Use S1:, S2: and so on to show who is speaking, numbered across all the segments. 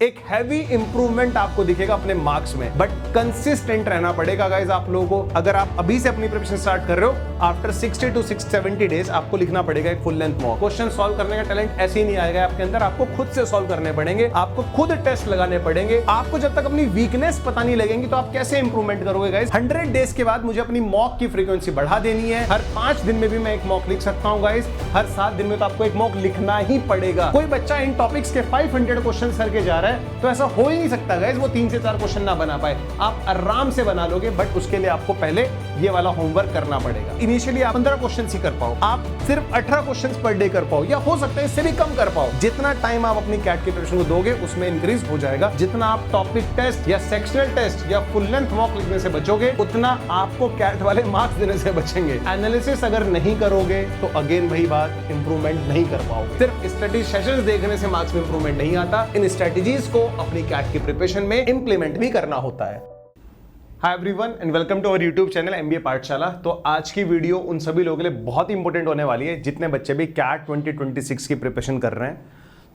S1: एक heavy improvement आपको दिखेगा अपने मार्क्स में, बट कंसिस्टेंट रहना पड़ेगा गाइस आप लोगों को। अगर आप अभी से अपनी प्रिपरेशन स्टार्ट कर रहे हो, आफ्टर 60 to 70 डेज आपको लिखना पड़ेगा एक full length mock. Question solve करने का टैलेंट ऐसे ही नहीं आएगा आपके अंदर, आपको खुद से सॉल्व करने पड़ेंगे, आपको खुद टेस्ट लगाने पड़ेंगे। आपको जब तक अपनी वीकनेस पता नहीं लगेगी तो आप कैसे इंप्रूवमेंट करोगे गाइस। 100 डेज के बाद मुझे अपनी मॉक की फ्रीक्वेंसी बढ़ा देनी है। हर 5 दिन में भी मैं एक मॉक लिख सकता हूं गाइस, हर 7 दिन में तो आपको एक मॉक लिखना ही पड़ेगा। कोई बच्चा इन टॉपिक्स के 500 क्वेश्चन करके जा रहा है तो ऐसा हो ही नहीं सकता गाइस वो 3 से 4 क्वेश्चन ना बना पाए। आप आराम से बना लोगे, बट उसके लिए आपको पहले ये वाला होमवर्क करना पड़ेगा। इनिशियली आप 15 क्वेश्चन ही कर पाओ, आप सिर्फ 18 क्वेश्चन पर डे कर पाओ, या हो सकता है इससे भी कम कर पाओ। जितना टाइम आप अपनी कैट की प्रिपरेशन को दोगे उसमें इंक्रीज हो जाएगा। जितना आप टॉपिक टेस्ट या सेक्शनल टेस्ट या फुल लेंथ मॉक लिखने से बचोगे, उतना आपको कैट वाले मार्क्स देने से बचेंगे। एनालिसिस अगर नहीं करोगे तो अगेन वही बात, इंप्रूवमेंट नहीं कर पाओगे। सिर्फ स्ट्रेटेजी सेशंस देखने से मार्क्स में इंप्रूवमेंट नहीं आता, इन स्ट्रेटेजीज को अपनी कैट की प्रिपरेशन में इंप्लीमेंट भी करना होता है। Hi everyone and welcome to our YouTube channel MBA Pathshala. तो आज की वीडियो उन सभी लोगों के लिए बहुत इंपॉर्टेंट होने वाली है जितने बच्चे भी कैट 2026 की प्रिपरेशन कर रहे हैं।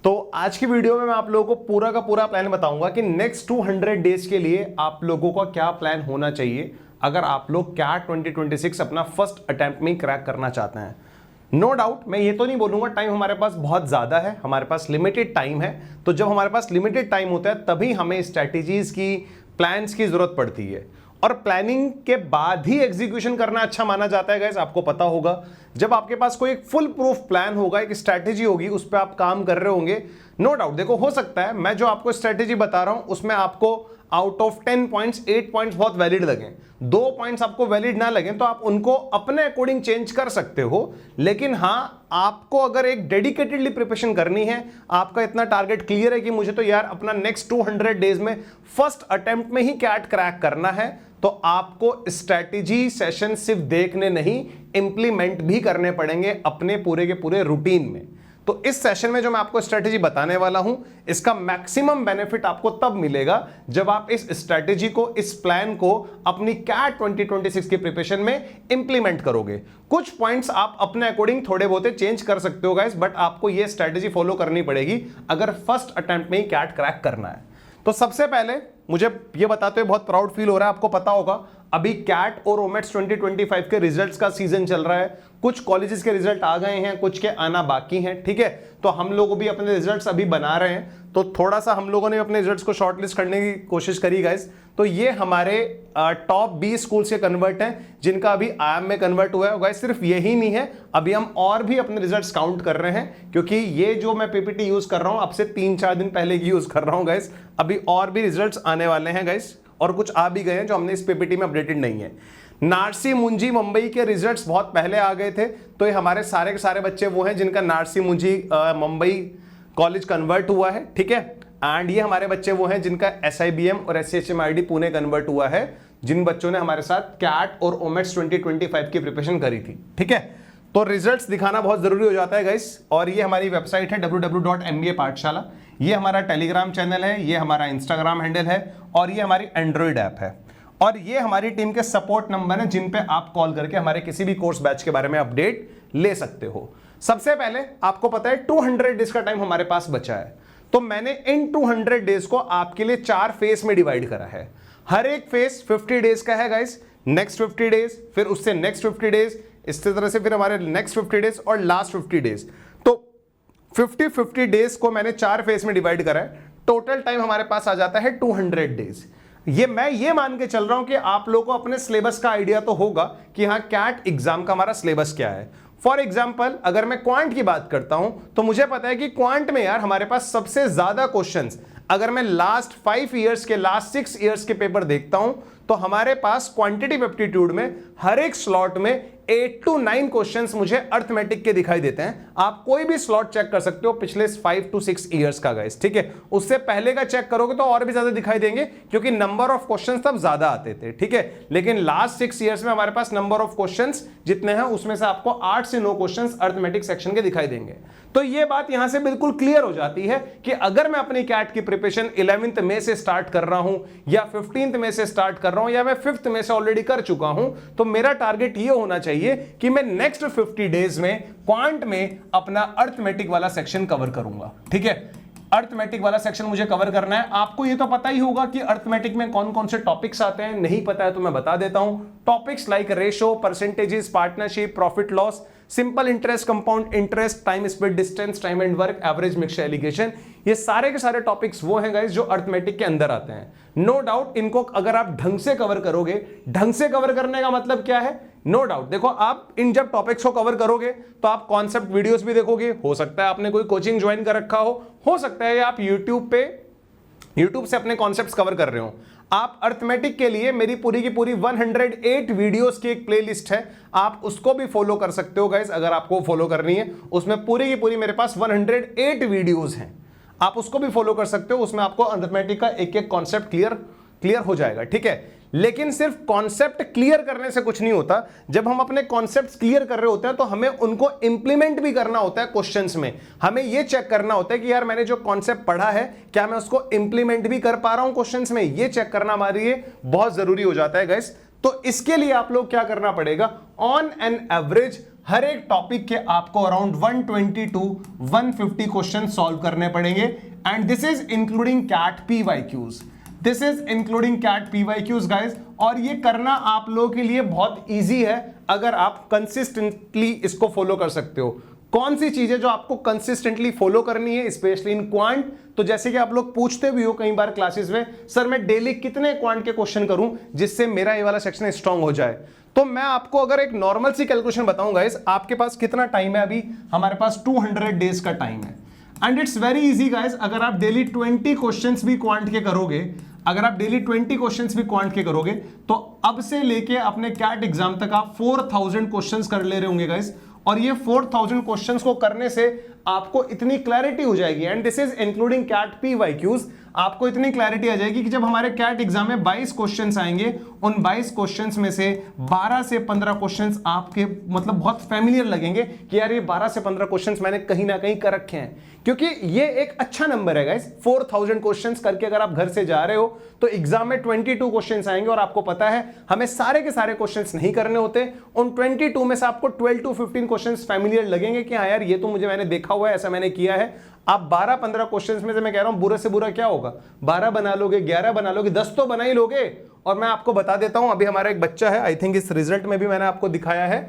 S1: तो आज की वीडियो में मैं आप लोगों को पूरा का पूरा प्लान बताऊंगा कि नेक्स्ट 200 डेज के लिए आप लोगों का क्या प्लान होना चाहिए अगर आप लोग कैट 2026 अपना फर्स्ट अटेम्प्ट में क्रैक करना चाहते हैं। नो डाउट मैं ये तो नहीं बोलूंगा टाइम हमारे पास बहुत ज्यादा है, हमारे पास लिमिटेड टाइम है। तो जब हमारे पास लिमिटेड टाइम होता है तभी हमें स्ट्रैटेजीज की, प्लान्स की जरूरत पड़ती है, और प्लानिंग के बाद ही एग्जीक्यूशन करना अच्छा माना जाता है गाइस। आपको पता होगा जब आपके पास कोई एक फुल प्रूफ प्लान होगा, एक स्ट्रैटेजी होगी, उस पर आप काम कर रहे होंगे। नो डाउट देखो हो सकता है मैं जो आपको स्ट्रैटेजी बता रहा हूं उसमें आपको आउट ऑफ 10 पॉइंट्स 8 पॉइंट्स बहुत वैलिड लगे, 2 पॉइंट्स आपको वैलिड ना लगे तो आप उनको अपने अकॉर्डिंग चेंज कर सकते हो। लेकिन हाँ, आपको अगर एक डेडिकेटेडली प्रिपरेशन करनी है, आपका इतना टारगेट क्लियर है कि मुझे तो यार अपना नेक्स्ट 200 डेज में फर्स्ट अटेम्प्ट में ही कैट क्रैक करना है, तो आपको स्ट्रैटेजी सेशन सिर्फ देखने नहीं, इंप्लीमेंट भी करने पड़ेंगे अपने पूरे के पूरे रूटीन में। तो इस सेशन में जो मैं आपको स्ट्रैटेजी बताने वाला हूं, इसका मैक्सिमम बेनिफिट आपको तब मिलेगा जब आप इस स्ट्रैटेजी को, इस प्लान को अपनी कैट 2026 की प्रिपरेशन में इंप्लीमेंट करोगे। कुछ पॉइंट्स आप अपने अकॉर्डिंग थोड़े बहुत चेंज कर सकते हो गाइस, बट आपको यह स्ट्रैटेजी फॉलो करनी पड़ेगी अगर फर्स्ट अटेम्प्ट में ही कैट क्रैक करना है। तो सबसे पहले मुझे यह बताते हुए बहुत प्राउड फील हो रहा है, आपको पता होगा अभी कैट और ओमेट्स 2025 के रिजल्ट्स का सीजन चल रहा है। कुछ कॉलेजेस के रिजल्ट आ गए हैं, कुछ के आना बाकी हैं, ठीक है। तो हम लोग भी अपने रिजल्ट्स अभी बना रहे हैं, तो थोड़ा सा हम लोगों ने अपने रिजल्ट्स को शॉर्टलिस्ट करने की कोशिश करी गाइस। तो ये हमारे टॉप 20 स्कूल्स के कन्वर्ट हैं जिनका अभी आईएम में कन्वर्ट हुआ है गाइस। सिर्फ यही नहीं है, अभी हम और भी अपने रिजल्ट्स काउंट कर रहे हैं, क्योंकि ये जो मैं पीपीटी यूज कर रहा हूं अब से 3-4 दिन पहले की यूज कर रहा हूं गाइस। अभी और भी रिजल्ट्स आने वाले हैं गाइस, और कुछ आ भी गए हैं जो हमने इस पीपीटी में अपडेटेड नहीं है। नारसी मुंजी मुंबई के रिजल्ट्स बहुत पहले आ गए थे, तो ये हमारे सारे के सारे बच्चे वो हैं जिनका नारसी मुंजी मुंबई कॉलेज कन्वर्ट हुआ है, ठीक है। एंड ये हमारे बच्चे वो हैं जिनका SIBM और SCHMID पुणे कन्वर्ट हुआ है, जिन बच्चों ने हमारे साथ कैट और ओमेट्स 2025 की प्रिपरेशन करी थी, ठीक है। तो रिजल्ट्स दिखाना बहुत जरूरी हो जाता है गाइस। और ये हमारी वेबसाइट है www.mba-पाठशाला, ये हमारा टेलीग्राम चैनल है, ये हमारा इंस्टाग्राम हैंडल है, और ये हमारी एंड्रॉइड ऐप है, और ये हमारी टीम के सपोर्ट नंबर हैं जिन पे आप कॉल करके हमारे किसी भी कोर्स बैच के बारे में अपडेट ले सकते हो। सबसे पहले आपको पता है 200 डेज का टाइम हमारे पास बचा है, तो मैंने इन 200 डेज को आपके लिए 4 फेज में डिवाइड करा है। हर एक फेज 50 डेज का है गाइस, नेक्स्ट 50 डेज, फिर उससे नेक्स्ट 50 डेज, इस तरह से फिर हमारे नेक्स्ट 50 डेज और लास्ट 50 डेज। तो 50 डेज को मैंने 4 फेज में डिवाइड करा है। टोटल टाइम हमारे पास आ जाता है 200 डेज। मैं ये मान के चल रहा हूं कि आप लोगों को अपने सिलेबस का आइडिया तो होगा कि हाँ कैट एग्जाम का हमारा सिलेबस क्या है। फॉर एग्जाम्पल अगर मैं क्वांट की बात करता हूं तो मुझे पता है कि क्वांट में यार हमारे पास सबसे ज्यादा क्वेश्चंस, अगर मैं लास्ट 5 ईयर्स के, लास्ट 6 ईयर्स के पेपर देखता हूं तो हमारे पास क्वांटिटेटिव एप्टीट्यूड में हर एक स्लॉट में 8 to 9 क्वेश्चंस मुझे अर्थमेटिक के दिखाई देते हैं। आप कोई भी स्लॉट चेक कर सकते हो पिछले 5 to 6 ईयर्स का गाइस, ठीक है। उससे पहले का चेक करोगे तो और भी ज्यादा दिखाई देंगे, क्योंकि नंबर ऑफ क्वेश्चंस तब ज्यादा आते थे, ठीक है। लेकिन लास्ट 6 ईयर्स में हमारे पास नंबर ऑफ क्वेश्चंस जितने हैं उसमें से आपको 8 से 9 क्वेश्चंस अर्थमेटिक सेक्शन के दिखाई देंगे। तो ये बात यहां से बिल्कुल क्लियर हो जाती है कि अगर मैं अपनी कैट की प्रिपरेशन 11th मई से स्टार्ट कर रहा हूं, या 15th मई से स्टार्ट कर रहा हूं, या मैं 5th मई से ऑलरेडी कर चुका हूं, तो मेरा टारगेट ये होना चाहिए कि मैं नेक्स्ट 50 डेज में क्वांट में अपना अर्थमेटिक वाला सेक्शन कवर करूंगा, ठीक है। अर्थमेटिक वाला सेक्शन मुझे कवर करना है। आपको ये तो पता ही होगा कि अर्थमेटिक में कौन कौन से टॉपिक्स आते हैं, नहीं पता है तो मैं बता देता हूं। Topics like ratio, percentages, partnership, profit loss, simple interest, compound interest, time speed distance, time and work, average mixture allegation, ये सारे के सारे टॉपिक्स वो हैं गाइस जो अर्थमेटिक के अंदर आते हैं। नो डाउट इनको अगर आप ढंग से कवर करोगे, ढंग से कवर करने का मतलब क्या है, नो डाउट देखो आप इन जब टॉपिक्स को कवर करोगे तो आप कॉन्सेप्ट वीडियोस भी देखोगे, हो सकता है आपने कोई कोचिंग ज्वाइन कर रखा हो सकता है आप यूट्यूब से अपने कॉन्सेप्ट्स कवर कर रहे हो। आप अर्थमेटिक के लिए मेरी पूरी की पूरी 108 वीडियोस की एक प्लेलिस्ट है, आप उसको भी फॉलो कर सकते हो गाइस अगर आपको फॉलो करनी है। उसमें पूरी की पूरी मेरे पास 108 वीडियोस हैं, आप उसको भी फॉलो कर सकते हो। उसमें आपको अर्थमेटिक का एक एक कॉन्सेप्ट क्लियर हो जाएगा, ठीक है। लेकिन सिर्फ कॉन्सेप्ट क्लियर करने से कुछ नहीं होता, जब हम अपने कॉन्सेप्ट्स क्लियर कर रहे होते हैं तो हमें उनको इंप्लीमेंट भी करना होता है क्वेश्चंस में। हमें यह चेक करना होता है कि यार मैंने जो कॉन्सेप्ट पढ़ा है क्या मैं उसको इंप्लीमेंट भी कर पा रहा हूं क्वेश्चंस में, यह चेक करना हमारे लिए बहुत जरूरी हो जाता है गाइस। तो इसके लिए आप लोग क्या करना पड़ेगा, ऑन एन एवरेज हर एक टॉपिक के आपको अराउंड 120 to 150 क्वेश्चन सॉल्व करने पड़ेंगे, and this is including CAT PYQs, this is including CAT PYQs guys. और ये करना आप लोगों के लिए बहुत इजी है अगर आप कंसिस्टेंटली इसको फॉलो कर सकते हो। कौन सी चीजें जो आपको कंसिस्टेंटली फॉलो करनी है, स्पेशली इन क्वांट, तो जैसे कि आप लोग पूछते भी हो कई बार क्लासेस में, सर मैं डेली कितने क्वांट के क्वेश्चन करूं जिससे मेरा ये वाला सेक्शन स्ट्रांग हो जाए। तो मैं आपको अगर एक नॉर्मल सी कैलकुलेशन बताऊंगा गाइस, आपके पास कितना टाइम है, अभी हमारे पास 200 डेज का टाइम है, and it's very easy guys. अगर आप डेली 20 क्वेश्चंस भी क्वांट के करोगे, अगर आप डेली 20 क्वेश्चंस भी क्वांट के करोगे, तो अब से लेके अपने कैट एग्जाम तक आप 4000 क्वेश्चंस कर ले रहे होंगे गाइस। और ये 4000 क्वेश्चंस को करने से आपको इतनी क्लैरिटी हो जाएगी, and this is including CAT PYQs, आपको इतनी क्लैरिटी आ जाएगी कि जब हमारे कैट एग्जाम में 22 क्वेश्चंस आएंगे, उन 22 क्वेश्चंस में से 12 से 15 क्वेश्चंस आपके मतलब बहुत फैमिलियर लगेंगे कि यार ये 12 से 15 क्वेश्चंस मैंने कहीं ना कहीं कर रखे हैं, क्योंकि ये एक अच्छा नंबर है गाइस। 4000 क्वेश्चंस करके अगर आप घर से जा रहे हो तो एग्जाम में 22 क्वेश्चंस आएंगे, और आपको पता है हमें सारे के सारे क्वेश्चंस नहीं करने होते। उन 22 में से आपको 12 to 15 क्वेश्चंस फैमिलियर लगेंगे कि हाँ यार ये तो मुझे मैंने देखा हुआ है, ऐसा मैंने किया है। आप 12-15 क्वेश्चंस में से मैं कह रहा हूं बुरे से बुरा क्या होगा, 12 बना लोगे, 11 बना लोगे, 10 तो बना ही लोगे। और मैं आपको बता देता हूं, अभी हमारा एक बच्चा है, आई थिंक इस रिजल्ट में भी मैंने आपको दिखाया है,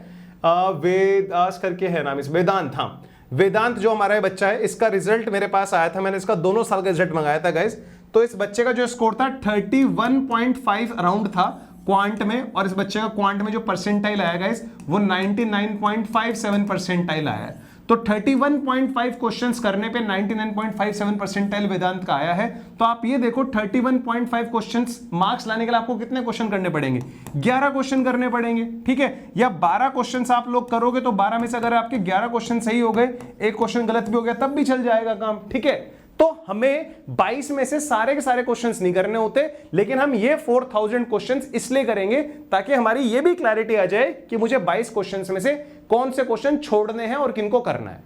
S1: वेदास करके है नाम, इस वेदांत, हाँ वेदांत जो हमारा बच्चा है, इसका रिजल्ट मेरे पास आया था, मैंने इसका दोनों साल का रिजल्ट मंगाया था गाइस। तो इस बच्चे का जो स्कोर था 31.5 अराउंड था क्वांट में, और इस बच्चे का क्वांट में जो परसेंटाइल आया गाइस वो 99.57 परसेंटाइल आया है। तो 31.5 क्वेश्चंस करने पे 99.57 परसेंटाइल वेदांत का आया है। तो आप ये देखो 31.5 क्वेश्चंस मार्क्स लाने के लिए आपको कितने क्वेश्चन करने पड़ेंगे, 11 क्वेश्चन करने पड़ेंगे, ठीक है। या 12 क्वेश्चंस आप लोग करोगे तो 12 में से अगर आपके 11 क्वेश्चन सही हो गए, एक क्वेश्चन गलत भी हो गया, तब भी चल जाएगा काम, ठीक है। तो हमें 22 में से सारे के सारे क्वेश्चंस नहीं करने होते, लेकिन हम ये 4000 क्वेश्चंस इसलिए करेंगे ताकि हमारी ये भी क्लैरिटी आ जाए कि मुझे 22 क्वेश्चंस में से कौन से क्वेश्चन छोड़ने हैं और किनको करना है।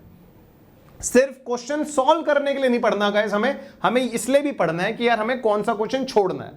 S1: सिर्फ क्वेश्चन सॉल्व करने के लिए नहीं पढ़ना गाइस, हमें इसलिए भी पढ़ना है कि यार हमें कौन सा क्वेश्चन छोड़ना है।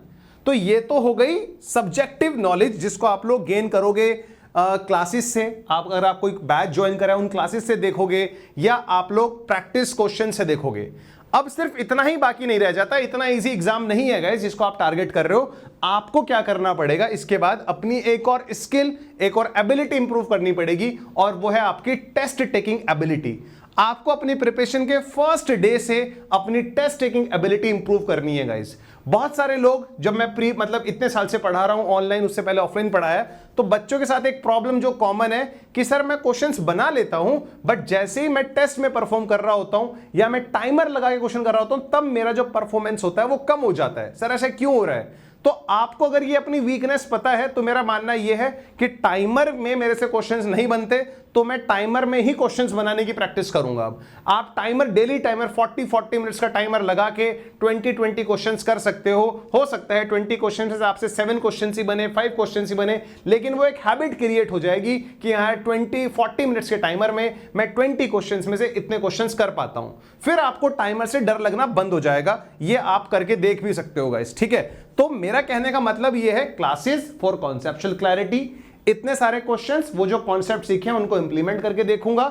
S1: तो ये तो हो गई सब्जेक्टिव नॉलेज जिसको आप लोग गेन करोगे क्लासेस से। आप अगर आप कोई बैच ज्वाइन करा उन क्लासेस से देखोगे, या आप लोग प्रैक्टिस क्वेश्चन से देखोगे। अब सिर्फ इतना ही बाकी नहीं रह जाता, इतना इजी एग्जाम नहीं है गाइस जिसको आप टारगेट कर रहे हो। आपको क्या करना पड़ेगा इसके बाद, अपनी एक और स्किल, एक और एबिलिटी इंप्रूव करनी पड़ेगी, और वो है आपकी टेस्ट टेकिंग एबिलिटी। आपको अपनी प्रिपरेशन के फर्स्ट डे से अपनी टेस्ट टेकिंग एबिलिटी इंप्रूव करनी है गाइस। बहुत सारे लोग, जब मैं मतलब इतने साल से पढ़ा रहा हूं ऑनलाइन, उससे पहले ऑफलाइन पढ़ाया, तो बच्चों के साथ एक प्रॉब्लम जो कॉमन है कि सर मैं क्वेश्चंस बना लेता हूं, बट जैसे ही मैं टेस्ट में परफॉर्म कर रहा होता हूं या मैं टाइमर लगा के क्वेश्चन कर रहा होता हूं, तब मेरा जो परफॉर्मेंस होता है वो कम हो जाता है। सर ऐसा क्यों हो रहा है? तो आपको अगर ये अपनी वीकनेस पता है तो मेरा मानना यह है कि टाइमर में मेरे से क्वेश्चंस नहीं बनते, तो मैं टाइमर में ही क्वेश्चंस बनाने की प्रैक्टिस करूंगा। अब आप टाइमर, डेली टाइमर 40 मिनट्स का टाइमर लगा के 20 क्वेश्चंस कर सकते हो सकता है 20 क्वेश्चन से आपसे 7 क्वेश्चन ही बने, 5 क्वेश्चन ही बने, लेकिन वो एक हैबिट क्रिएट हो जाएगी कि यहाँ 40 मिनट्स के टाइमर में मैं 20 क्वेश्चंस में से इतने क्वेश्चंस कर पाता हूं। फिर आपको टाइमर से डर लगना बंद हो जाएगा। ये आप करके देख भी सकते हो गाइस, ठीक है। तो मेरा कहने का मतलब ये है, क्लासेस फॉर कॉन्सेप्चुअल क्लैरिटी, इतने सारे क्वेश्चंस, वो जो कॉन्सेप्ट सीखे हैं उनको इंप्लीमेंट करके देखूंगा।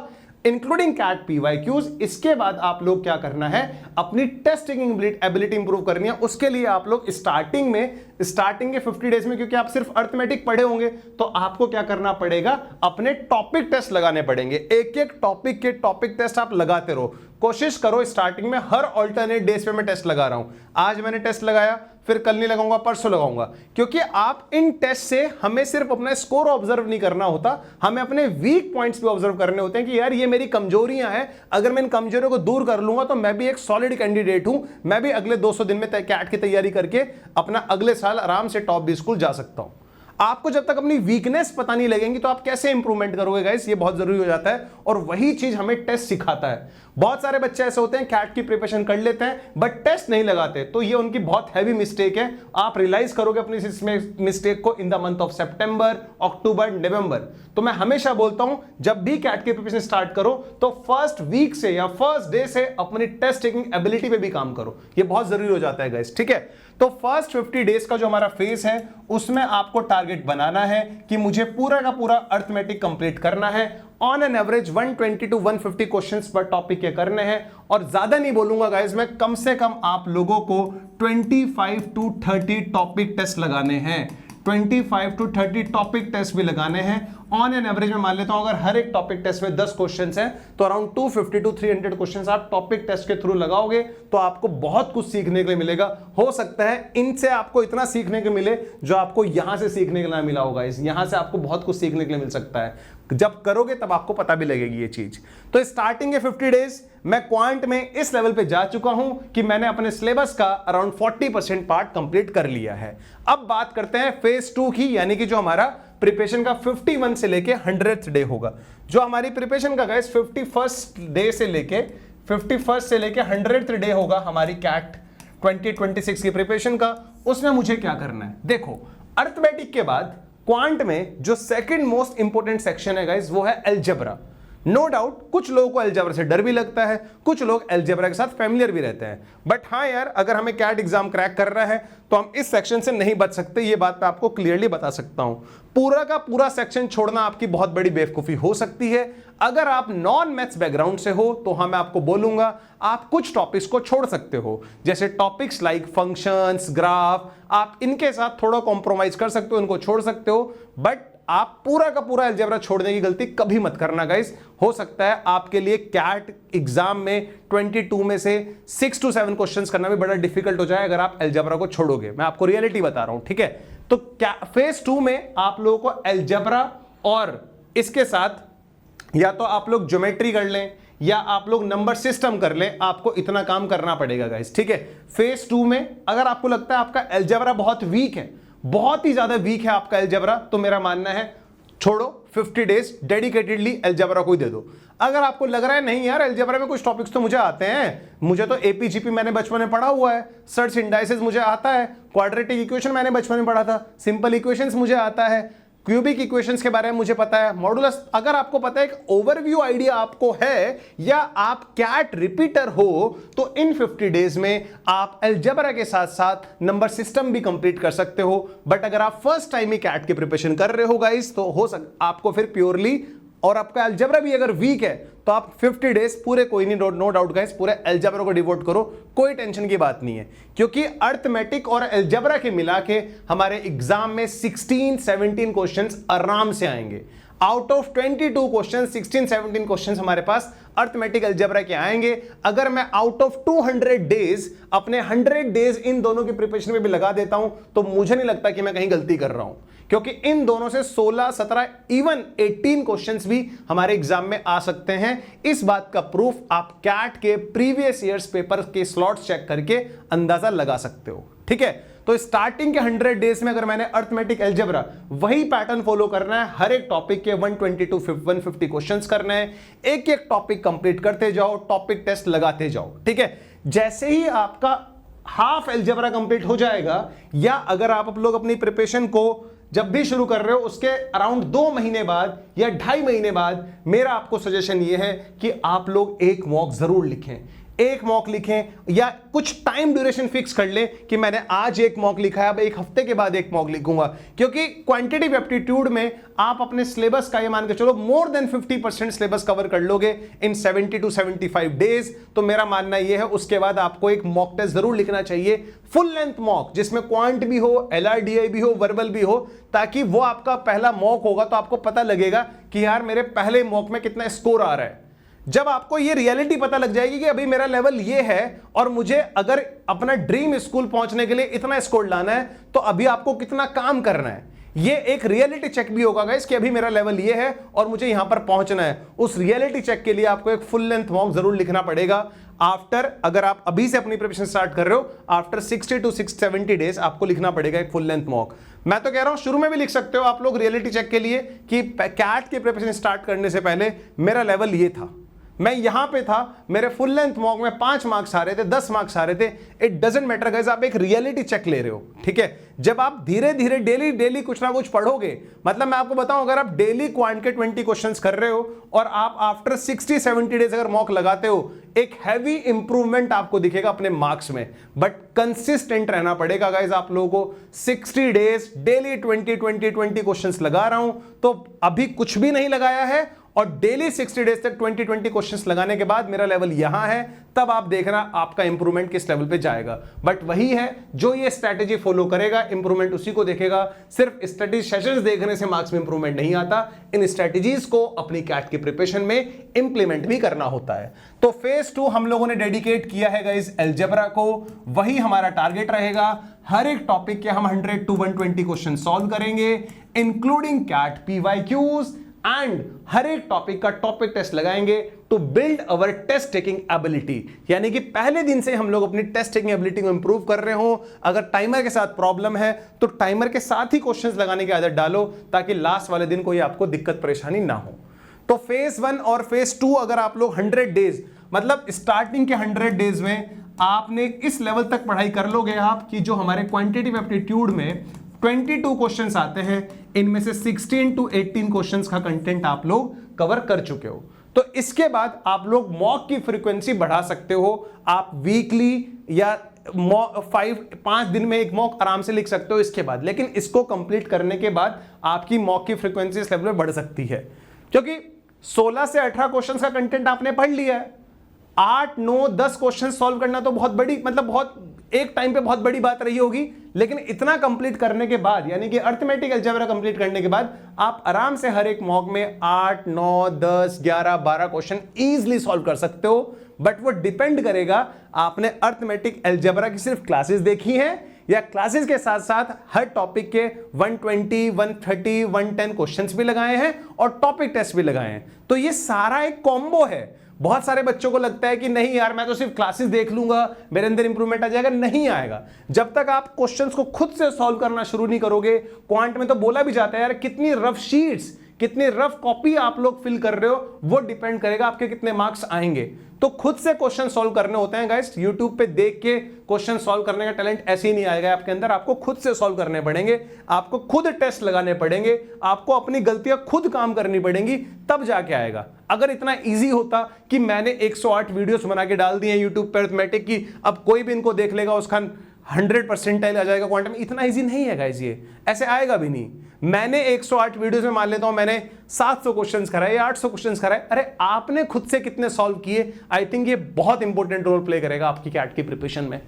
S1: Including CAT PYQs। इसके बाद आप लोग क्या करना है, अपनी टेस्ट टेकिंग एबिलिटी इंप्रूव करनी है। उसके लिए आप लोग स्टार्टिंग के 50 डेज में, क्योंकि आप सिर्फ अर्थमेटिक पढ़े होंगे, तो आपको क्या करना पड़ेगा, अपने टॉपिक टेस्ट लगाने पड़ेंगे। एक एक टॉपिक के टॉपिक टेस्ट आप लगाते रहो। कोशिश करो स्टार्टिंग में हर ऑल्टरनेट डेज पे मैं टेस्ट लगा रहा हूं। आज मैंने टेस्ट लगाया, फिर कल नहीं लगाऊंगा, परसों लगाऊंगा, क्योंकि आप इन टेस्ट से हमें सिर्फ अपना स्कोर ऑब्जर्व नहीं करना होता, हमें अपने वीक पॉइंट्स भी ऑब्जर्व करने होते हैं कि यार ये मेरी कमजोरियां हैं, अगर मैं इन कमजोरियों को दूर कर लूंगा तो मैं भी एक सॉलिड कैंडिडेट हूं, मैं भी अगले 200 दिन में कैट की तैयारी करके अपना अगले साल आराम से टॉप 20 स्कूल जा सकता हूं। आपको जब तक अपनी वीकनेस पता नहीं लगेंगी तो आप कैसे इंप्रूवमेंट करोगे गाइस, ये बहुत जरूरी हो जाता है, और वही चीज हमें टेस्ट सिखाता है। बहुत सारे बच्चे ऐसे होते हैं कैट की प्रिपरेशन कर लेते हैं बट टेस्ट नहीं लगाते, तो ये उनकी बहुत हैवी मिस्टेक है। आप रियलाइज करोगे अपनी इस मिस्टेक को इन द मंथ ऑफ सितंबर, अक्टूबर, नवंबर। तो मैं हमेशा बोलता हूं जब भी कैट की प्रिपरेशन स्टार्ट करो तो फर्स्ट वीक से या फर्स्ट डे से अपनी टेस्ट टेकिंग एबिलिटी पे भी काम करो, ये बहुत जरूरी हो जाता है गाइस, ठीक है। तो फर्स्ट 50 डेज का जो हमारा फेज है उसमें आपको टारगेट बनाना है कि मुझे पूरा का पूरा अर्थमेटिक कंप्लीट करना है। On an average 120 to 150 questions पर टॉपिक के करने हैं, और ज्यादा नहीं बोलूंगा गाइस मैं, कम से कम आप लोगों को 25 to 30 टॉपिक टेस्ट लगाने हैं। 25 to 30 टॉपिक टेस्ट भी लगाने हैं। ऑन एन एवरेज में मान लेता हूं अगर हर एक टॉपिक टेस्ट में 10 क्वेश्चंस हैं तो अराउंड 250 to 300 क्वेश्चंस आप टॉपिक टेस्ट के थ्रू लगाओगे तो आपको बहुत कुछ सीखने के लिए मिलेगा। हो सकता है इनसे आपको इतना सीखने को मिले जो आपको यहां से सीखने के लिए मिला होगा, इस यहां से आपको बहुत कुछ सीखने के लिए मिल सकता है। जब करोगे तब आपको पता भी लगेगी ये चीज। तो स्टार्टिंग के 50 डेज मैं क्वांट में इस लेवल पे जा चुका हूं कि मैंने अपने सिलेबस का अराउंड 40% पार्ट कंप्लीट कर लिया है। अब बात करते हैं फेज 2 की, यानी कि जो हमारा प्रिपरेशन का 51 से लेके 100th डे होगा। जो हमारी प्रिपरेशन का गाइस 51st डे से लेके 100th डे होगा हमारी कैट 2026 की प्रिपरेशन का। उसमें मुझे क्या करना है, देखो अर्थमेटिक के बाद क्वांट में जो सेकंड मोस्ट इंपोर्टेंट सेक्शन है गाइस वो है अलजेब्रा। नो डाउट कुछ लोगों को अलजेब्रा से डर भी लगता है, कुछ लोग अलजेब्रा के साथ फैमिलियर भी रहते हैं, बट हाँ यार अगर हमें कैट एग्जाम क्रैक कर रहा है तो हम इस सेक्शन से नहीं बच सकते, ये बात मैं आपको क्लियरली बता सकता हूं। पूरा का पूरा सेक्शन छोड़ना आपकी बहुत बड़ी बेवकूफी हो सकती है। अगर आप नॉन मैथ्स बैकग्राउंड से हो तो हाँ मैं आपको बोलूंगा आप कुछ टॉपिक्स को छोड़ सकते हो, जैसे टॉपिक्स लाइक फंक्शंस, ग्राफ, आप इनके साथ थोड़ा कॉम्प्रोमाइज कर सकते हो, इनको छोड़ सकते हो, बट आप पूरा का पूरा अलजेब्रा छोड़ने की गलती कभी मत करना गाइस। हो सकता है आपके लिए कैट एग्जाम में 22 में से 6 to 7 क्वेश्चंस करना भी बड़ा डिफिकल्ट हो जाए अगर आप अलजेब्रा को छोड़ोगे। मैं आपको रियलिटी बता रहा हूं, ठीक है। तो क्या फेज 2 में आप लोगों को अलजेब्रा और इसके साथ या तो आप लोग ज्योमेट्री कर लें या आप लोग नंबर सिस्टम कर लें, आपको इतना काम करना पड़ेगा गाइस, ठीक है। फेज 2 में अगर आपको लगता है आपका अलजेब्रा बहुत वीक है, बहुत ही ज्यादा वीक है आपका अलजेब्रा, तो मेरा मानना है छोड़ो, 50 डेज डेडिकेटेडली अलजेब्रा को ही दे दो। अगर आपको लग रहा है नहीं यार अलजेब्रा में कुछ टॉपिक्स तो मुझे आते हैं, मुझे तो एपीजीपी मैंने बचपन में पढ़ा हुआ है, सर्च इंडाइसेस मुझे आता है, क्वाड्रेटिक इक्वेशन मैंने बचपन में पढ़ा था, सिंपल इक्वेशंस मुझे आता है, क्यूबिक इक्वेशंस के बारे में मुझे पता है, मॉडुलस, अगर आपको पता है एक ओवरव्यू आइडिया आपको है या आप कैट रिपीटर हो तो इन 50 डेज में आप अलजेब्रा के साथ साथ नंबर सिस्टम भी कंप्लीट कर सकते हो। बट अगर आप फर्स्ट टाइम ही कैट की प्रिपरेशन कर रहे हो गाइस तो हो आपको फिर प्योरली, और आपका अलजेब्रा भी अगर वीक है तो आप 50 डेज पूरे, कोई नहीं, नो डाउट गाइस, पूरे अलजेब्रा को डिवोट करो, कोई टेंशन की बात नहीं है, क्योंकि अर्थमेटिक और अलजेब्रा के मिला के हमारे एग्जाम में 16-17 क्वेश्चंस आराम से आएंगे। आउट ऑफ 22 क्वेश्चन 16-17 क्वेश्चन हमारे पास अर्थमेटिक अलजेब्रा के आएंगे। अगर मैं आउट ऑफ 200 डेज अपने 100 डेज इन दोनों की प्रिपरेशन में भी लगा देता हूं तो मुझे नहीं लगता कि मैं कहीं गलती कर रहा हूं, क्योंकि इन दोनों से 16, 17, इवन 18 क्वेश्चंस भी हमारे एग्जाम में आ सकते हैं। इस बात का प्रूफ आप कैट के प्रीवियस ईयर्स पेपर के स्लॉट्स चेक करके अंदाजा लगा सकते हो, ठीक है। तो स्टार्टिंग के 100 डेज में अगर मैंने अर्थमेटिक अलजेब्रा वही पैटर्न फॉलो करना है, हर एक टॉपिक के 120 to 150 क्वेश्चंस करने हैं, एक एक टॉपिक कंप्लीट करते जाओ, टॉपिक टेस्ट लगाते जाओ, ठीक है। जैसे ही आपका हाफ अलजेब्रा कंप्लीट हो जाएगा, या अगर आप लोग अपनी प्रिपरेशन को जब भी शुरू कर रहे हो उसके अराउंड 2 महीने बाद या 2.5 महीने बाद, मेरा आपको सजेशन यह है कि आप लोग एक मॉक जरूर लिखें। एक मॉक लिखें या कुछ टाइम ड्यूरेशन फिक्स कर ले कि मैंने आज एक मॉक लिखा है, अब एक हफ्ते के बाद एक मॉक लिखूंगा, क्योंकि क्वांटिटेटिव एप्टीट्यूड में आप अपने सिलेबस का ये मान के चलो मोर देन 50% सिलेबस कवर कर लोगे इन 70 to 75 डेज। तो मेरा मानना यह है उसके बाद आपको एक मॉक टेस्ट जरूर लिखना चाहिए, फुल लेंथ मॉक जिसमें क्वांट भी हो, LRDI भी हो, वर्बल भी हो, ताकि वो आपका पहला मॉक होगा तो आपको पता लगेगा कि यार मेरे पहले मॉक में कितना स्कोर आ रहा है। जब आपको ये रियलिटी पता लग जाएगी कि अभी मेरा लेवल ये है और मुझे अगर अपना ड्रीम स्कूल पहुंचने के लिए इतना स्कोर लाना है, तो अभी आपको कितना काम करना है, ये एक रियलिटी चेक भी होगा गाइस कि अभी मेरा लेवल ये है और मुझे यहां पर पहुंचना है। उस रियलिटी चेक के लिए आपको एक फुल लेंथ मॉक जरूर लिखना पड़ेगा। आफ्टर, अगर आप अभी से अपनी प्रिपरेशन स्टार्ट कर रहे हो, आफ्टर 60 to 70 डेज आपको लिखना पड़ेगा एक फुल लेंथ मॉक। मैं तो कह रहा हूं शुरू में भी लिख सकते हो आप लोग रियलिटी चेक के लिए कि कैट की प्रिपरेशन स्टार्ट करने से पहले मेरा लेवल ये था, मैं यहां पे था, मेरे फुल लेंथ मॉक में 5 मार्क्स आ रहे थे, 10 मार्क्स आ रहे थे। इट डजंट मैटर गाइस, आप एक रियलिटी चेक ले रहे हो, ठीक है। जब आप धीरे धीरे डेली कुछ ना कुछ पढ़ोगे, मतलब मैं आपको बताऊं, अगर आप डेली क्वांट के 20 क्वेश्चंस कर रहे हो और आप आफ्टर 60-70 डेज अगर मॉक लगाते हो, एक हैवी इंप्रूवमेंट आपको दिखेगा अपने मार्क्स में। बट कंसिस्टेंट रहना पड़ेगा गाइस आप लोगों को। 60 डेज डेली 20 क्वेश्चंस लगा रहा हूं, तो अभी कुछ भी नहीं लगाया है और डेली 60 डेज तक 20 क्वेश्चंस लगाने के बाद मेरा लेवल यहां है, तब आप देखना आपका इंप्रूवमेंट किस लेवल पे जाएगा। बट वही है, जो ये स्ट्रैटेजी फॉलो करेगा इंप्रूवमेंट उसी को देखेगा। सिर्फ स्टडी सेशंस देखने से मार्क्स में इंप्रूवमेंट नहीं आता, इन स्ट्रैटेजीज को अपनी कैट की प्रिपरेशन में इंप्लीमेंट भी करना होता है। तो फेज 2 हम लोगों ने डेडिकेट किया है गाइस अलजेब्रा को, वही हमारा टारगेट रहेगा। हर एक टॉपिक के हम 100 to 120 क्वेश्चन सॉल्व करेंगे, इंक्लूडिंग कैट PYQs, एंड हर एक टॉपिक का टॉपिक टेस्ट लगाएंगे to build our test taking ability. यानी कि पहले दिन से हम लोग अपनी टेस्ट टेकिंग एबिलिटी को इंप्रूव कर रहे हो। अगर टाइमर के साथ प्रॉब्लम है तो टाइमर के साथ ही क्वेश्चंस लगाने की आदत डालो, ताकि लास्ट वाले दिन कोई आपको दिक्कत परेशानी ना हो। तो फेज 1 और फेज 2 अगर आप लोग 100 डेज, मतलब स्टार्टिंग के 100 डेज में आपने इस लेवल तक पढ़ाई कर लोगे आप कि जो हमारे क्वांटिटेटिव एप्टीट्यूड में 22 क्वेश्चंस आते हैं, इनमें से 16 to 18 क्वेश्चंस का कंटेंट आप लोग कवर कर चुके हो, तो इसके बाद आप लोग मॉक की फ्रीक्वेंसी बढ़ा सकते हो। आप वीकली या 5 दिन में एक मॉक आराम से लिख सकते हो इसके बाद, लेकिन इसको कंप्लीट करने के बाद आपकी मॉक की फ्रीक्वेंसी इस लेवल में बढ़ सकती है, क्योंकि 16 से 18 क्वेश्चंस का कंटेंट आपने पढ़ लिया है। 8, 9, 10 क्वेश्चन सॉल्व करना तो बहुत बड़ी, मतलब बहुत एक टाइम पे बहुत बड़ी बात रही होगी, लेकिन इतना कंप्लीट करने के बाद, यानी कि अरिथमेटिक अलजेब्रा कंप्लीट करने के बाद आप आराम से हर एक मॉक में 8, 9, 10, 11, 12 क्वेश्चन इजीली सॉल्व कर सकते हो। बट वो डिपेंड करेगा आपने अरिथमेटिक अलजेब्रा की सिर्फ क्लासेस देखी हैं या क्लासेस के साथ साथ हर टॉपिक के 120, 130, 110 क्वेश्चंस भी लगाए हैं और टॉपिक टेस्ट भी लगाए हैं। तो ये सारा एक कॉम्बो है। बहुत सारे बच्चों को लगता है कि नहीं यार मैं तो सिर्फ क्लासेस देख लूंगा, मेरे अंदर इंप्रूवमेंट आ जाएगा। नहीं आएगा जब तक आप क्वेश्चंस को खुद से सॉल्व करना शुरू नहीं करोगे। क्वांट में तो बोला भी जाता है यार, कितनी रफ शीट्स, कितनी रफ कॉपी आप लोग फिल कर रहे हो, वो डिपेंड करेगा आपके कितने मार्क्स आएंगे। तो खुद से क्वेश्चन सॉल्व करने होते हैं गाइस। यूट्यूब पे देख के क्वेश्चन सॉल्व करने का टैलेंट ऐसे ही नहीं आएगा आपके अंदर, आपको खुद से सॉल्व करने पड़ेंगे, आपको खुद टेस्ट लगाने पड़ेंगे, आपको अपनी गलतियां खुद काम करनी पड़ेंगी, तब जाके आएगा। अगर इतना इजी होता कि मैंने 108 वीडियोस बना के डाल दिए यूट्यूब पे अरिथमेटिक की, अब कोई भी इनको देख लेगा उसका 100% आ जाएगा क्वांटम, इतना इजी नहीं है गाइस, ये ऐसे आएगा भी नहीं। मैंने 108 वीडियोस में मान लेता हूं मैंने 700 क्वेश्चंस कराए या 800 क्वेश्चंस कराए, अरे आपने खुद से कितने सॉल्व किए, आई थिंक ये बहुत इंपॉर्टेंट रोल प्ले करेगा आपकी कैट की प्रिपरेशन में।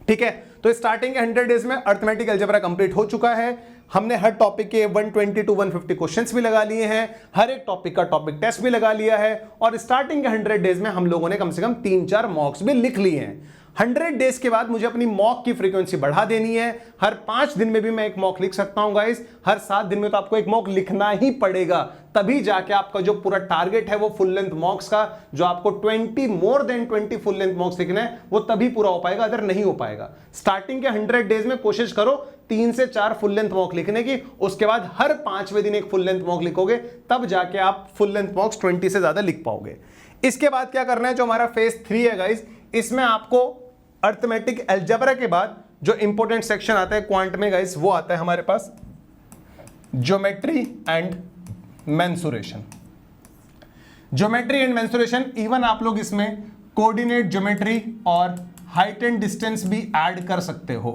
S1: ठीक है, तो स्टार्टिंग के 100 डेज में अरिथमेटिक अलजेब्रा कंप्लीट हो चुका है। हमने हर टॉपिक के 120 to 150 क्वेश्चंस भी लगा लिए हैं, हर एक टॉपिक का टॉपिक टेस्ट भी लगा लिया है, और स्टार्टिंग के 100 डेज में हम लोगों ने कम से कम 3-4 मॉक्स भी लिख लिए हैं। 100 डेज के बाद मुझे अपनी मॉक की फ्रीक्वेंसी बढ़ा देनी है। हर 5 दिन में भी मैं एक मॉक लिख सकता हूं गाइस, हर 7 दिन में तो आपको एक मॉक लिखना ही पड़ेगा, तभी जाके आपका जो पूरा टारगेट है वो फुल लेंथ मॉक्स का, जो आपको 20 मोर देन 20 फुल लेंथ मॉक्स लिखना है, वो तभी पूरा हो पाएगा, अदर नहीं हो पाएगा। स्टार्टिंग के 100 डेज में कोशिश करो 3 से 4 फुल लेंथ मॉक लिखने की, उसके बाद हर 5वें दिन एक फुल लेंथ मॉक लिखोगे, तब जाके आप फुल लेंथ मॉक्स 20 से ज्यादा लिख पाओगे। इसके बाद क्या करना है, जो हमारा फेज 3 है गाइस, इसमें आपको अरिथमेटिक अलजेब्रा के बाद जो इंपॉर्टेंट सेक्शन आता है क्वांट में गाइस, वो आता है हमारे पास geometry and mensuration. Geometry and mensuration, even आप लोग इसमें कोऑर्डिनेट ज्योमेट्री और हाइट एंड डिस्टेंस भी ऐड कर सकते हो।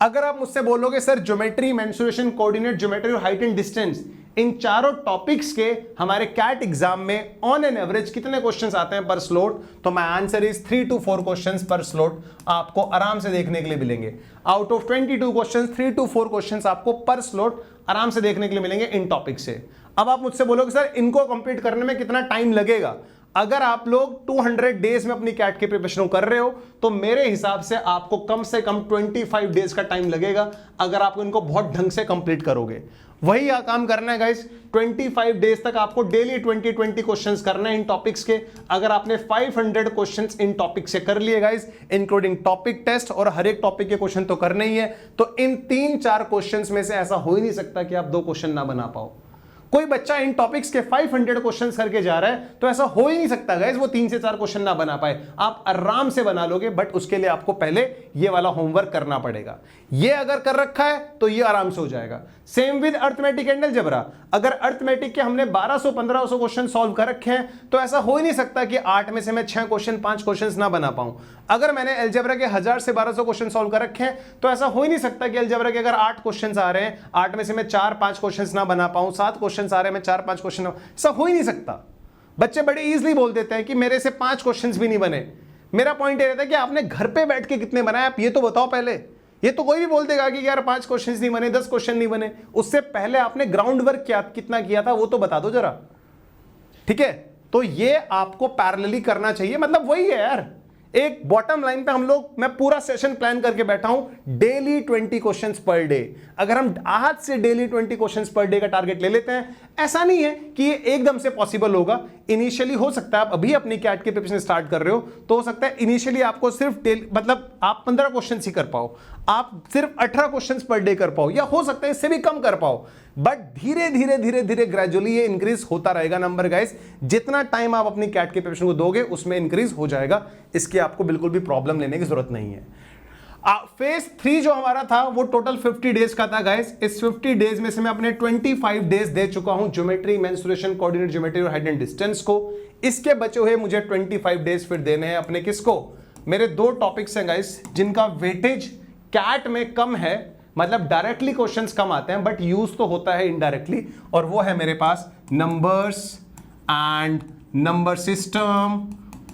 S1: अगर आप मुझसे बोलोगे sir geometry, mensuration, coordinate geometry और हाइट एंड डिस्टेंस, इन चारों टॉपिक्स के हमारे कैट एग्जाम में ऑन एन एवरेज कितने क्वेश्चंस आते हैं पर स्लॉट, तो my answer is 3 to 4 questions per slot आपको आराम से देखने के लिए मिलेंगे। Out of 22 questions 3 to 4 questions आपको पर स्लॉट आराम से देखने के लिए मिलेंगे इन टॉपिक से। अब आप मुझसे बोलोगे सर इनको कंप्लीट करने में कितना टाइम लगेगा। अगर आप लोग 200 डेज में अपनी कैट की प्रिपरेशन कर रहे हो तो मेरे हिसाब से आपको कम से कम 25 डेज का टाइम लगेगा अगर आप इनको बहुत ढंग से कंप्लीट करोगे। वही काम करना है गाइस, 25 डेज तक आपको डेली 20 क्वेश्चंस करना है इन टॉपिक्स के। अगर आपने 500 क्वेश्चंस इन टॉपिक से कर लिए गाइस, इंक्लूडिंग टॉपिक टेस्ट और हर एक टॉपिक के क्वेश्चन तो करने ही है, तो इन 3-4 क्वेश्चंस में से ऐसा हो ही नहीं सकता कि आप 2 क्वेश्चन ना बना पाओ। कोई बच्चा इन टॉपिक्स के 500 क्वेश्चंस करके जा रहा है तो ऐसा हो ही नहीं सकता गाइस वो 3 से 4 क्वेश्चन ना बना पाए। आप आराम से बना लोगे, बट उसके लिए आपको पहले ये वाला होमवर्क करना पड़ेगा। ये अगर कर रखा है तो ये आराम से हो जाएगा। Same with arithmetic and algebra. अगर अर्थमेटिक के हमने 1200-1500 क्वेश्चन सॉल्व कर रखे हैं तो ऐसा हो ही नहीं सकता कि 8 में से मैं 6 क्वेश्चन 5 क्वेश्चन ना बना पाऊं। अगर मैंने अलजेब्रा के 1000 से 1200 क्वेश्चन सॉल्व कर रखे हैं तो ऐसा हो ही नहीं सकता कि अलजेब्रा के अगर 8 क्वेश्चन आ रहे हैं, 8 में से मैं 4-5 क्वेश्चन ना बना पाऊं, 7 क्वेश्चन आ रहे हैं मैं 4-5 क्वेश्चन, ऐसा हो ही नहीं सकता। बच्चे बड़े इजीली बोल देते हैं कि मेरे से 5 क्वेश्चन भी नहीं बने। मेरा पॉइंट ये रहता है कि आपने घर पे बैठ के कितने बनाए आप ये तो बताओ पहले। ये तो कोई भी बोल देगा कि यार 5 क्वेश्चंस नहीं बने, 10 क्वेश्चन नहीं बने, उससे पहले आपने ग्राउंड वर्क कितना किया था वो तो बता दो जरा, ठीक है। तो ये आपको पैरेलली करना चाहिए, मतलब वही है यार। एक बॉटम लाइन पे हम लोग, मैं पूरा सेशन प्लान करके बैठा हूं डेली 20 क्वेश्चंस पर डे। अगर हम आज से डेली 20 क्वेश्चंस पर डे का टारगेट ले लेते हैं, ऐसा नहीं है कि ये एकदम से पॉसिबल होगा। इनिशियली हो सकता है आप अभी अपनी कैट की प्रिपरेशन स्टार्ट कर रहे हो तो हो सकता है इनिशियली आपको सिर्फ मतलब आप 15 क्वेश्चन ही कर पाओ, आप सिर्फ 18 क्वेश्चंस पर डे कर पाओ, या हो सकता है इससे भी कम कर पाओ। बट धीरे धीरे धीरे धीरे ग्रेजुअली ये इंक्रीज होता रहेगा नंबर गाइस। जितना टाइम आप अपनी कैट के प्रिपरेशन को दोगे उसमें इंक्रीज हो जाएगा, इसकी आपको बिल्कुल भी प्रॉब्लम लेने की जरूरत नहीं है। फेज 3 जो हमारा था वो टोटल 50 डेज का था गाइस। इस 50 डेज में से मैं अपने 25 डेज दे चुका हूं ज्योमेट्री, मेंसुरेशन, कोऑर्डिनेट ज्योमेट्री और हाइट एंड डिस्टेंस को। इसके बचे हुए मुझे 25 डेज फिर देने हैं अपने किसको, मेरे 2 टॉपिक्स हैं गाइस जिनका वेटेज कैट में कम है, मतलब डायरेक्टली क्वेश्चंस कम आते हैं बट यूज तो होता है इनडायरेक्टली, और वो है मेरे पास नंबर्स एंड नंबर सिस्टम,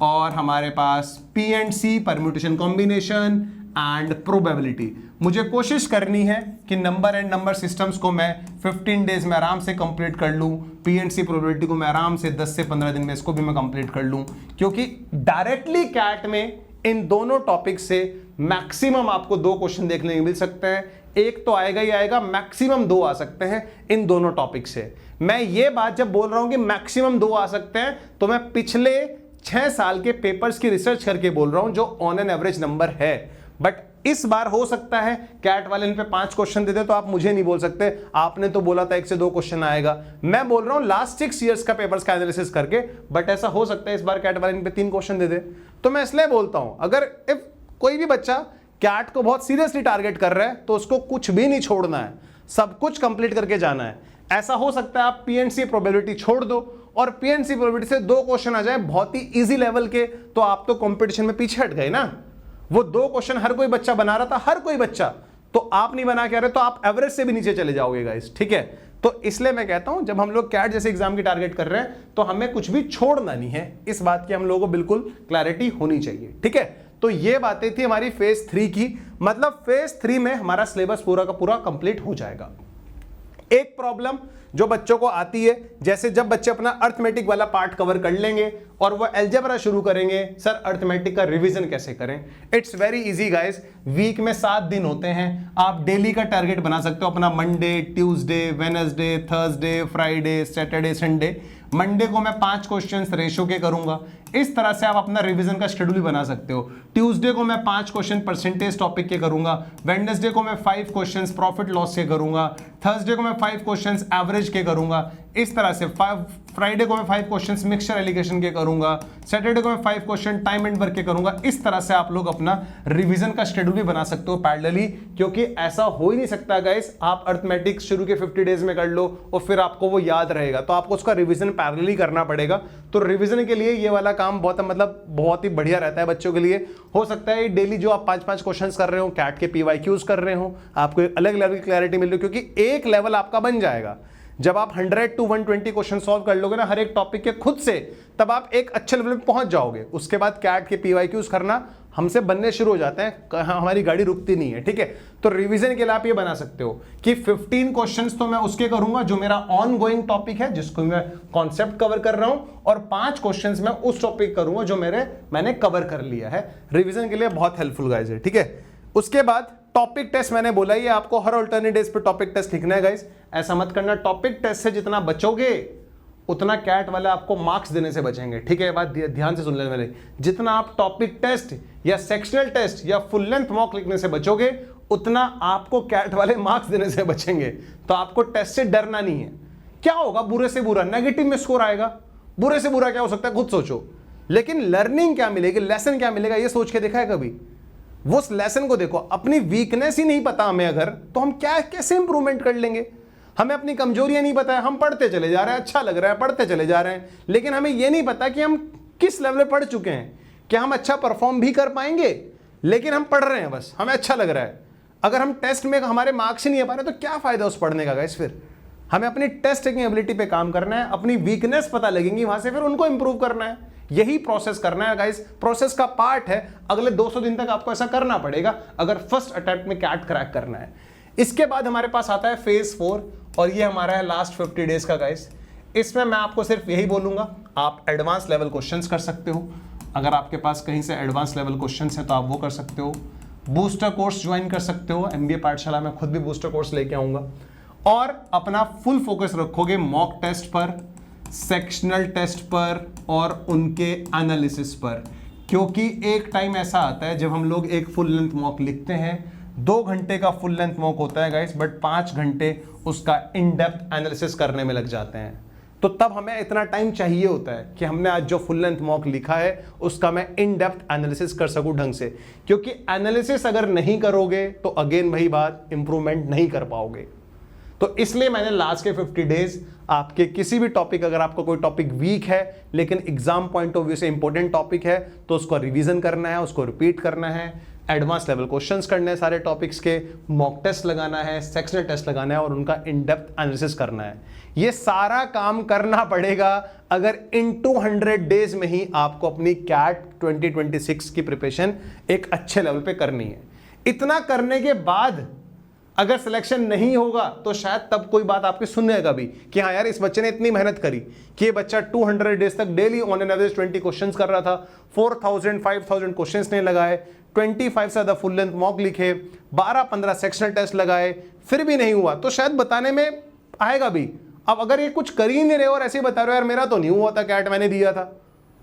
S1: और हमारे पास पी&सी परम्यूटेशन कॉम्बिनेशन एंड प्रोबेबिलिटी। मुझे कोशिश करनी है कि नंबर एंड नंबर सिस्टम्स को मैं 15 डेज में आराम से कंप्लीट कर लूं, पी&सी प्रोबेबिलिटी को मैं आराम से 10 से 15 दिन में इसको भी मैं कंप्लीट कर लूं, क्योंकि डायरेक्टली कैट में इन दोनों टॉपिक से मैक्सिमम आपको 2 क्वेश्चन देखने को मिल सकते हैं। एक तो आएगा ही आएगा, मैक्सिमम 2 आ सकते हैं इन दोनों टॉपिक से। मैं ये बात जब बोल रहा हूं कि मैक्सिमम 2 आ सकते हैं तो मैं पिछले 6 साल के पेपर्स की रिसर्च करके बोल रहा हूं जो ऑन एन एवरेज नंबर है। बट इस बार हो सकता है कैट वाले इन पे 5 क्वेश्चन देते तो आप मुझे नहीं बोल सकते आपने तो बोला था 1 से 2 क्वेश्चन आएगा। मैं बोल रहा हूं लास्ट 6 इयर्स का पेपर्स का एनालिसिस करके, बट ऐसा हो सकता है इस बार कैट वाले इन पे 3 क्वेश्चन दे दे। तो मैं इसलिए बोलता हूं अगर इफ कोई भी बच्चा कैट को बहुत सीरियसली टारगेट कर रहा है तो उसको कुछ भी नहीं छोड़ना है, सब कुछ कंप्लीट करके जाना है। ऐसा हो सकता है आप पी&सी प्रोबेबिलिटी छोड़ दो और पी&सी प्रोबेबिलिटी से 2 क्वेश्चन आ जाए बहुत ही इजी लेवल के, तो आप तो कंपटीशन में पीछे हट गए ना। वो 2 क्वेश्चन हर कोई बच्चा बना रहा था, हर कोई बच्चा, तो आप नहीं बना के आ रहे तो आप एवरेज से भी नीचे चले जाओगे गाइस, ठीक है। तो इसलिए मैं कहता हूं जब हम लोग कैट जैसे एग्जाम की टारगेट कर रहे हैं तो हमें कुछ भी छोड़ना नहीं है, इस बात की हम लोगों को बिल्कुल क्लैरिटी होनी चाहिए, ठीक है। तो ये बातें थी हमारी फेज 3 की, मतलब फेज 3 में हमारा सिलेबस पूरा का पूरा कंप्लीट हो जाएगा। एक प्रॉब्लम जो बच्चों को आती है, जैसे जब बच्चे अपना अर्थमेटिक वाला पार्ट कवर कर लेंगे और वो अलजेब्रा शुरू करेंगे, सर अर्थमेटिक का रिवीजन कैसे करें। It's very easy guys, week में 7 दिन होते हैं, आप डेली का टारगेट बना सकते हो अपना। Monday, Tuesday, Wednesday, Thursday, Friday, Saturday, Sunday. Monday को मैं 5 क्वेश्चंस रेशो के करूंगा, इस तरह से आप अपना रिवीजन का शेड्यूल बना सकते हो। ट्यूसडे को मैं 5 क्वेश्चन परसेंटेज टॉपिक के करूंगा, वेडनेसडे को मैं 5 क्वेश्चंस प्रॉफिट लॉस के करूंगा, थर्सडे को मैं 5 क्वेश्चंस एवरेज के करूंगा। इस तरह से फ्राइडे को मैं 5 क्वेश्चंस मिक्सचर एलिगेशन के करूंगा, सैटरडे को मैं 5 क्वेश्चन टाइम एंड वर्क के करूंगा। इस तरह से आप लोग अपना रिवीजन का शेड्यूल भी बना सकते हो पैरेलली, क्योंकि ऐसा हो ही नहीं सकता गाइस आप अर्थमेटिक्स शुरू के 50 डेज में कर लो और फिर आपको वो याद रहेगा, तो आपको उसका रिवीजन पैरेलली करना पड़ेगा। तो रिवीजन के लिए ये वाला काम बहुत ही बढ़िया रहता है बच्चों के लिए। हो सकता है डेली जो आप 5-5 क्वेश्चंस कर रहे हो, कैट के PYQs कर रहे हो, आपको एक अलग लेवल की क्लैरिटी मिल रही है, क्योंकि एक लेवल आपका बन जाएगा जब आप 100 to 120 क्वेश्चन सॉल्व कर लोगे ना हर एक टॉपिक के खुद से, तब आप एक अच्छे लेवल पे पहुंच जाओगे। उसके बाद कैट के PYQs करना हमसे बनने शुरू हो जाते हैं, हमारी गाड़ी रुकती नहीं है, ठीक है। तो रिवीजन के लिए आप ये बना सकते हो कि 15 क्वेश्चंस तो मैं उसके करूंगा जो मेरा ऑन गोइंग टॉपिक है, जिसको मैं कॉन्सेप्ट कवर कर रहा हूं, और 5 क्वेश्चंस मैं उस टॉपिक करूंगा जो मैंने कवर कर लिया है। रिवीजन के लिए बहुत हेल्पफुल गाइस है, ठीक है। उसके बाद टॉपिक टेस्ट मैंने बोला ये आपको हर अल्टरनेट डेज पे टॉपिक टेस्ट लिखना है गाइस। ऐसा मत करना, टॉपिक टेस्ट से जितना बचोगे उतना कैट वाले आपको मार्क्स देने से बचेंगे, ठीक है। ये बात ध्यान से सुन लेने वाले, जितना आप टॉपिक टेस्ट या सेक्शनल टेस्ट या फुल लेंथ मॉक लिखने से बचोगे उतना आपको कैट वाले मार्क्स देने से बचेंगे। तो आपको टेस्ट से डरना नहीं है। क्या होगा बुरे से बुरा, नेगेटिव में स्कोर आएगा, बुरे से बुरा क्या हो सकता है खुद सोचो, लेकिन लर्निंग क्या मिलेगी, लेसन क्या मिलेगा, ये सोच के देखा है कभी? वो उस लेसन को देखो। अपनी वीकनेस ही नहीं पता हमें अगर, तो हम कैसे इंप्रूवमेंट कर लेंगे? हमें अपनी कमजोरियां नहीं पता है, हम पढ़ते चले जा रहे हैं, अच्छा लग रहा है, पढ़ते चले जा रहे हैं, लेकिन हमें यह नहीं पता कि हम किस लेवल पे पढ़ चुके हैं, क्या हम अच्छा परफॉर्म भी कर पाएंगे। लेकिन हम पढ़ रहे हैं, बस हमें अच्छा लग रहा है। अगर हम टेस्ट में हमारे मार्क्स ही नहीं आ पा रहे तो क्या फायदा उस पढ़ने का गाइस? फिर हमें अपनी टेस्ट टेकिंग एबिलिटी पे काम करना है, अपनी वीकनेस पता लगेंगी, वहां से फिर उनको इंप्रूव करना है। यही प्रोसेस करना है गाइस, प्रोसेस का पार्ट है। अगले 200 दिन तक आपको ऐसा करना पड़ेगा अगर फर्स्ट अटेम्प्ट में कैट क्रैक करना है। इसके बाद हमारे पास आता है फेज 4, और ये हमारा है लास्ट 50 डेज का गाइस। इसमें मैं आपको सिर्फ यही बोलूंगा, आप एडवांस लेवल क्वेश्चंस कर सकते हो। अगर आपके पास कहीं से एडवांस लेवल क्वेश्चंस हैं तो आप वो कर सकते हो। बूस्टर कोर्स ज्वाइन कर सकते हो, MBA पाठशाला में खुद भी बूस्टर कोर्स लेके आऊंगा। और अपना फुल फोकस रखोगे मॉक टेस्ट पर, सेक्शनल टेस्ट पर और उनके एनालिसिस पर, क्योंकि एक टाइम ऐसा आता है जब हम लोग एक फुल लेंथ मॉक लिखते हैं। 2 घंटे का फुल लेंथ मॉक होता है गाइस, बट 5 घंटे उसका इन डेप्थ एनालिसिस करने में लग जाते हैं। तो तब हमें इतना टाइम चाहिए होता है कि हमने आज जो फुल लेंथ मॉक लिखा है उसका मैं इन डेप्थ एनालिसिस कर सकूं ढंग से, क्योंकि एनालिसिस अगर नहीं करोगे तो अगेन वही बात, इंप्रूवमेंट नहीं कर पाओगे। तो इसलिए मैंने लास्ट के 50 डेज आपके किसी भी टॉपिक, अगर आपका कोई टॉपिक वीक है लेकिन एग्जाम पॉइंट ऑफ व्यू से इंपॉर्टेंट टॉपिक है, तो उसको रिवीजन करना है, उसको रिपीट करना है, एडवांस लेवल क्वेश्चंस करने हैं सारे टॉपिक्स के, मॉक टेस्ट लगाना है, सेक्शनल टेस्ट लगाना है और उनका इन डेप्थ एनालिसिस करना है। ये सारा काम करना पड़ेगा अगर इन 200 डेज में ही आपको अपनी कैट 2026 की प्रिपरेशन एक अच्छे लेवल पे करनी है। इतना करने के बाद अगर सिलेक्शन नहीं होगा तो शायद तब कोई बात आपकी सुनेगा भी कि हाँ यार इस बच्चे ने इतनी मेहनत करी कि ये बच्चा 200 डेज तक daily on an average 20 questions कर रहा था, 4000-5000 क्वेश्चंस ने लगाए, 25 से ज्यादा फुल लेंथ मॉक लिखे, 12-15 सेक्शनल टेस्ट लगाए, फिर भी नहीं हुआ, तो शायद बताने में आएगा भी। अब अगर ये कुछ कर ही नहीं रहे और ऐसे ही बता रहे हो यार मेरा तो नहीं हुआ था कैट, मैंने दिया था,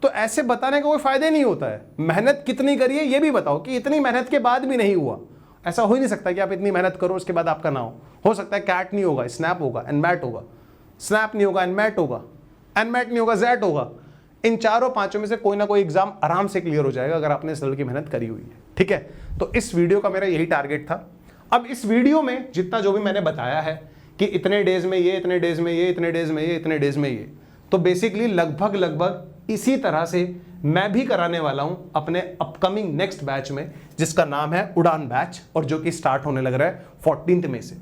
S1: तो ऐसे बताने का कोई फायदा नहीं होता है। मेहनत कितनी करिए ये भी बताओ कि इतनी मेहनत के बाद भी नहीं हुआ। ऐसा हो ही नहीं सकता कि आप इतनी मेहनत करो उसके बाद आपका ना हो सकता है कैट नहीं होगा, स्नैप होगा, एनमैट होगा, स्नैप नहीं होगा, एनमैट होगा, एनमैट नहीं होगा, जेट होगा। इन 4-5 में से कोई ना कोई एग्जाम आराम से क्लियर हो जाएगा अगर आपने इस लेवल की मेहनत करी हुई है, ठीक है। तो इस वीडियो का मेरा यही टारगेट था। अब इस वीडियो में जितना जो भी मैंने बताया है कि इतने डेज में ये, इतने डेज में ये, इतने डेज में ये, इतने डेज में ये, तो बेसिकली लगभग इसी तरह से मैं भी कराने वाला हूं अपने अपकमिंग नेक्स्ट बैच में, जिसका नाम है उड़ान बैच, और जो कि स्टार्ट होने लग रहा है 14 मई से।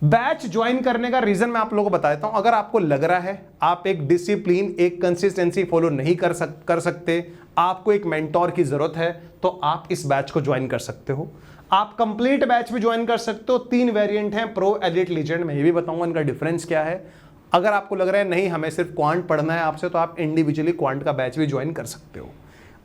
S1: बैच ज्वाइन करने का रीजन मैं आप लोगों को बता देता हूं। अगर आपको लग रहा है आप एक डिसिप्लिन, एक कंसिस्टेंसी फॉलो नहीं कर सकते, आपको एक मेंटोर की जरूरत है, तो आप इस बैच को ज्वाइन कर सकते हो। आप कंप्लीट बैच भी ज्वाइन कर सकते हो। 3 वेरिएंट हैं, प्रो, एलिट, लीजेंड। मैं ये भी बताऊंगा इनका डिफरेंस क्या है। अगर आपको लग रहा है नहीं हमें सिर्फ क्वांट पढ़ना है आपसे, तो आप इंडिविजुअली क्वांट का बैच भी ज्वाइन कर सकते हो।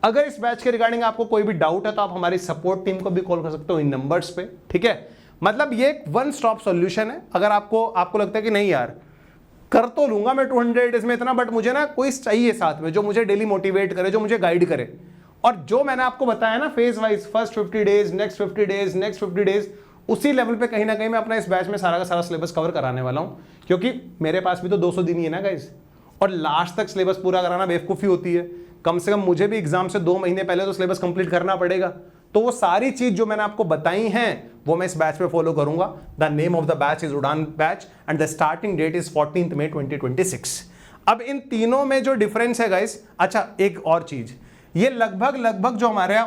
S1: अगर इस बैच के रिगार्डिंग आपको कोई भी डाउट है तो आप हमारी सपोर्ट टीम को भी कॉल कर सकते हो इन नंबर्स पे, ठीक है। मतलब ये एक वन स्टॉप सॉल्यूशन है। अगर आपको लगता है कि नहीं यार कर तो लूंगा मैं 200 डेज में इतना, बट मुझे ना कोई चाहिए साथ में जो मुझे डेली मोटिवेट करे, जो मुझे गाइड करे, और जो मैंने आपको बताया ना phase wise, first 50 days, next 50 days, next 50 days, उसी लेवल पे कहीं ना कहीं मैं अपना इस बैच में सारा का सारा सिलेबस कवर कराने वाला हूँ, क्योंकि मेरे पास भी तो 200 दिन ही है ना गाइस, और लास्ट तक सिलेबस पूरा कराना बेवकूफ़ी होती है। कम से कम मुझे भी एग्जाम से 2 महीने पहले तो सिलेबस कंप्लीट करना पड़ेगा। तो वो सारी चीज जो मैंने आपको बताई हैं वो मैं इस बैच पे फॉलो करूंगा। The name of the batch is Udaan batch and the starting date is 14 May 2026। अब इन तीनों में जो डिफरेंस है गाइस, अच्छा एक और चीज, ये लगभग जो हमारे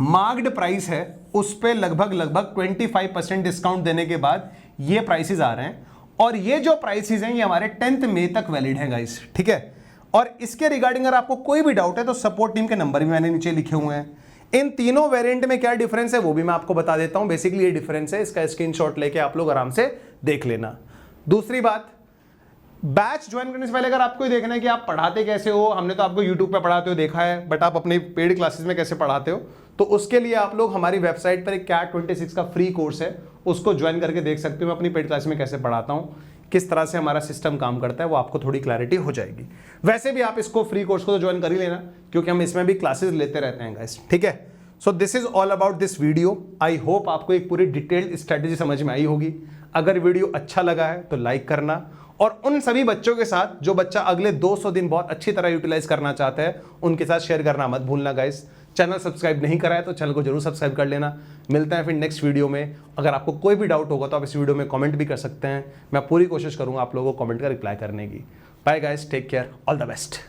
S1: मार्क्ड प्राइस है उस पे लगभग 25% डिस्काउंट देने के बाद ये प्राइसेस आ रहे हैं, और ये जो प्राइसेस हैं ये हमारे 10th मई तक वैलिड है गाइस, ठीक है। और इसके रिगार्डिंग अगर आपको कोई भी डाउट है तो सपोर्ट टीम के नंबर भी मैंने नीचे लिखे हुए हैं। इन तीनों वेरिएंट में क्या डिफरेंस है वो भी मैं आपको बता देता हूं। बेसिकली ये डिफरेंस है, इसका स्क्रीनशॉट लेके आप लोग आराम से देख लेना। दूसरी बात, बैच ज्वाइन करने से पहले अगर आपको ये देखना है कि आप पढ़ाते कैसे हो, हमने तो आपको यूट्यूब पे पढ़ाते हो देखा है, बट आप अपनी पेड क्लासेस में कैसे पढ़ाते हो, तो उसके लिए आप लोग हमारी वेबसाइट पर एक कैट 26 का फ्री कोर्स है, उसको ज्वाइन करके देख सकते हो। मैं अपनी पेड क्लास में कैसे पढ़ाता हूँ, किस तरह से हमारा सिस्टम काम करता है, वो आपको थोड़ी क्लैरिटी हो जाएगी। वैसे भी आप इसको फ्री कोर्स को तो ज्वाइन कर ही लेना, क्योंकि हम इसमें भी क्लासेस लेते रहते हैं गाइस, ठीक है। So this is all about this video. I hope आपको एक पूरी डिटेल्ड स्ट्रेटेजी समझ में आई होगी। अगर वीडियो अच्छा लगा है तो लाइक करना, और उन सभी बच्चों के साथ जो बच्चा अगले 200 दिन बहुत अच्छी तरह यूटिलाइज करना चाहते हैं उनके साथ शेयर करना मत भूलना गाइस। चैनल सब्सक्राइब नहीं करा है तो चैनल को जरूर सब्सक्राइब कर लेना। मिलते हैं फिर नेक्स्ट वीडियो में। अगर आपको कोई भी डाउट होगा तो आप इस वीडियो में कमेंट भी कर सकते हैं, मैं पूरी कोशिश करूंगा आप लोगों को कमेंट का रिप्लाई करने की। Bye guys, take care, all the best.